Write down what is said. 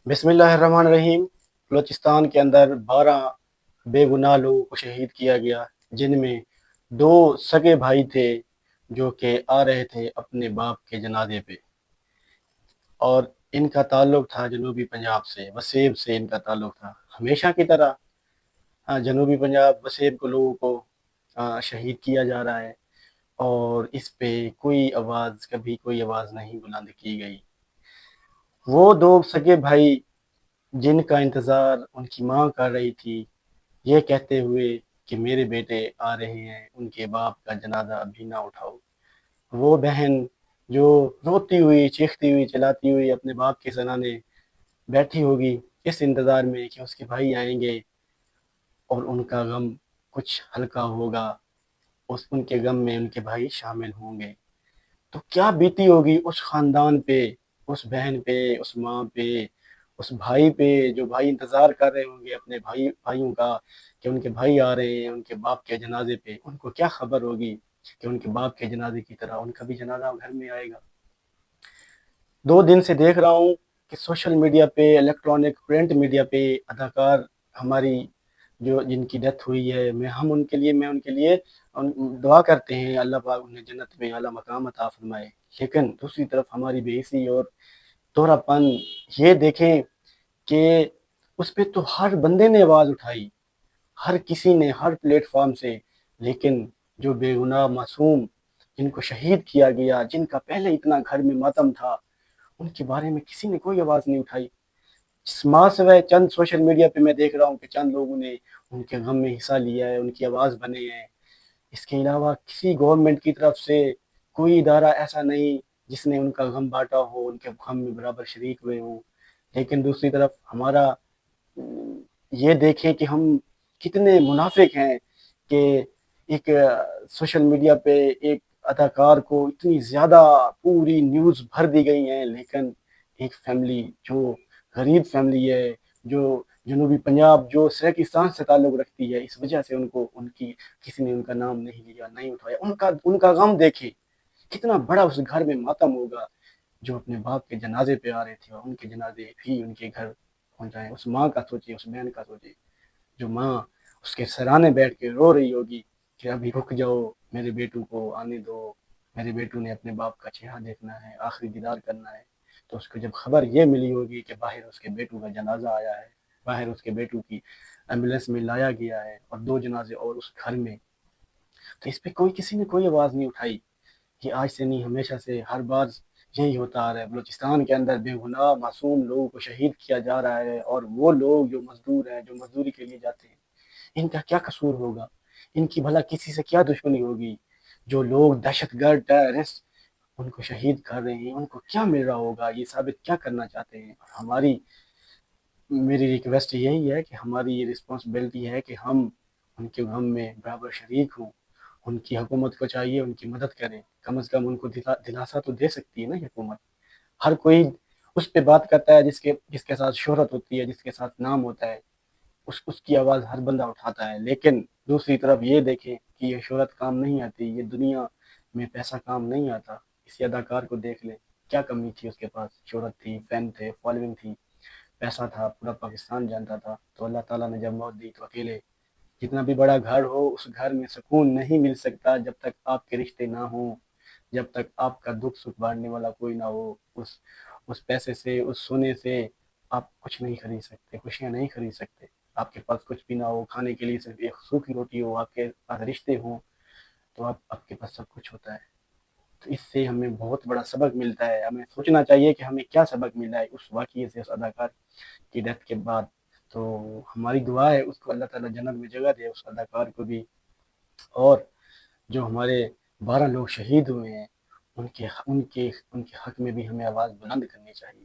بسم اللہ الرحمن الرحیم۔ بلوچستان کے اندر 12 بے گناہ لوگوں کو شہید کیا گیا، جن میں 2 سگے بھائی تھے جو کہ آ رہے تھے اپنے باپ کے جنازے پہ، اور ان کا تعلق تھا جنوبی پنجاب سے، وسیب سے ان کا تعلق تھا۔ ہمیشہ کی طرح جنوبی پنجاب وسیب کو لوگوں کو شہید کیا جا رہا ہے، اور اس پہ کبھی کوئی آواز نہیں بلند کی گئی۔ وہ 2 سگے بھائی جن کا انتظار ان کی ماں کر رہی تھی، یہ کہتے ہوئے کہ میرے بیٹے آ رہے ہیں، ان کے باپ کا جنازہ ابھی نہ اٹھاؤ، وہ بہن جو روتی ہوئی چیختی ہوئی چلاتی ہوئی اپنے باپ کے سرانے بیٹھی ہوگی اس انتظار میں کہ اس کے بھائی آئیں گے اور ان کا غم کچھ ہلکا ہوگا، ان کے غم میں ان کے بھائی شامل ہوں گے، تو کیا بیتی ہوگی اس خاندان پہ، اس بہن پہ، اس ماں پہ، اس بھائی پہ، جو بھائی انتظار کر رہے ہوں گے اپنے بھائیوں کا کہ ان کے بھائی آ رہے ہیں ان کے باپ کے جنازے پہ۔ ان کو کیا خبر ہوگی کہ ان کے باپ کے جنازے کی طرح ان کا بھی جنازہ گھر میں آئے گا۔ 2 دن سے دیکھ رہا ہوں کہ سوشل میڈیا پہ، الیکٹرانک پرنٹ میڈیا پہ اداکار ہماری جن کی ڈیتھ ہوئی ہے، میں ان کے لیے دعا کرتے ہیں، اللہ پاک انہیں جنت میں اعلیٰ مقام عطا فرمائے، لیکن دوسری طرف ہماری بے حسی اور دوہرا پن یہ دیکھیں کہ اس پہ تو ہر بندے نے آواز اٹھائی، ہر کسی نے، ہر پلیٹ فارم سے، لیکن جو بے گناہ معصوم جن کو شہید کیا گیا، جن کا پہلے اتنا گھر میں ماتم تھا، ان کے بارے میں کسی نے کوئی آواز نہیں اٹھائی۔ ماں سوائے چند سوشل میڈیا پہ میں دیکھ رہا ہوں کہ چند لوگوں نے ان کے غم میں حصہ لیا ہے، ان کی آواز بنے ہیں۔ اس کے علاوہ کسی گورنمنٹ کی طرف سے کوئی ادارہ ایسا نہیں جس نے ان کا غم بانٹا ہو، ان کے غم میں برابر شریک ہوئے ہوں۔ لیکن دوسری طرف ہمارا یہ دیکھیں کہ ہم کتنے منافق ہیں کہ ایک سوشل میڈیا پہ ایک اداکار کو اتنی زیادہ پوری نیوز بھر دی گئی ہیں، لیکن ایک فیملی جو غریب فیملی ہے، جو جنوبی پنجاب، جو سریکستان سے تعلق رکھتی ہے، اس وجہ سے کسی نے ان کا نام نہیں لیا، نہیں اٹھایا۔ ان کا غم دیکھیں کتنا بڑا اس گھر میں ماتم ہوگا جو اپنے باپ کے جنازے پہ آ رہے تھے، اور ان کے جنازے بھی ان کے گھر پہنچائے۔ اس ماں کا سوچیے، اس بہن کا سوچیے، جو ماں اس کے سرانے بیٹھ کے رو رہی ہوگی کہ ابھی رک جاؤ، میرے بیٹو کو آنے دو، میرے بیٹو نے اپنے باپ کا چہرہ دیکھنا ہے، آخری دیدار کرنا ہے۔ تو اس کو جب خبر یہ ملی ہوگی کہ باہر اس کے بیٹو کا جنازہ آیا ہے، باہر اس کے بیٹو کی ایمبولینس میں لایا گیا ہے، اور 2 جنازے اور اس گھر میں، تو اس پہ کسی نے کوئی آواز نہیں اٹھائی۔ کہ آج سے نہیں، ہمیشہ سے ہر بار یہی ہوتا آ رہا ہے۔ بلوچستان کے اندر بے گناہ معصوم لوگوں کو شہید کیا جا رہا ہے، اور وہ لوگ جو مزدور ہیں، جو مزدوری کے لیے جاتے ہیں، ان کا کیا قصور ہوگا؟ ان کی بھلا کسی سے کیا دشمنی ہوگی؟ جو لوگ دہشت گرد ٹیررسٹ ان کو شہید کر رہے ہیں، ان کو کیا مل رہا ہوگا؟ یہ ثابت کیا کرنا چاہتے ہیں؟ میری ریکویسٹ یہی ہے کہ ہماری یہ رسپانسبلٹی ہے کہ ہم ان کے غم میں برابر شریک ہوں۔ ان کی حکومت کو چاہیے ان کی مدد کریں، کم از کم ان کو دلاسا تو دے سکتی ہے نا یہ حکومت۔ ہر کوئی اس پہ بات کرتا ہے جس کے ساتھ شہرت ہوتی ہے، جس کے ساتھ نام ہوتا ہے، اس کی آواز ہر بندہ اٹھاتا ہے، لیکن دوسری طرف یہ دیکھیں کہ یہ شہرت کام نہیں آتی، یہ دنیا میں پیسہ کام نہیں آتا۔ اسی اداکار کو دیکھ لیں، کیا کمی تھی اس کے پاس؟ شہرت تھی، فین تھے، فالوئنگ تھی، پیسہ تھا، پورا پاکستان جانتا تھا، تو اللہ تعالیٰ نے جب موت دی تو اکیلے، جتنا بھی بڑا گھر ہو اس گھر میں سکون نہیں مل سکتا جب تک آپ کے رشتے نہ ہوں، جب تک آپ کا دکھ سکھ بانٹنے والا کوئی نہ ہو۔ اس پیسے سے، اس سونے سے آپ کچھ نہیں خرید سکتے، خوشیاں نہیں خرید سکتے۔ آپ کے پاس کچھ بھی نہ ہو، کھانے کے لیے صرف ایک سوکھی روٹی ہو، آپ کے پاس رشتے ہوں، تو آپ کے پاس سب کچھ ہوتا ہے۔ تو اس سے ہمیں بہت بڑا سبق ملتا ہے، ہمیں سوچنا چاہیے کہ ہمیں کیا سبق ملا ہے اس واقعے سے، اس اداکار کی ڈیتھ کے بعد۔ تو ہماری دعا ہے اس کو اللہ تعالیٰ جنت میں جگہ دے، اس اداکار کو بھی، اور جو ہمارے 12 لوگ شہید ہوئے ہیں ان کے حق میں بھی ہمیں آواز بلند کرنی چاہیے۔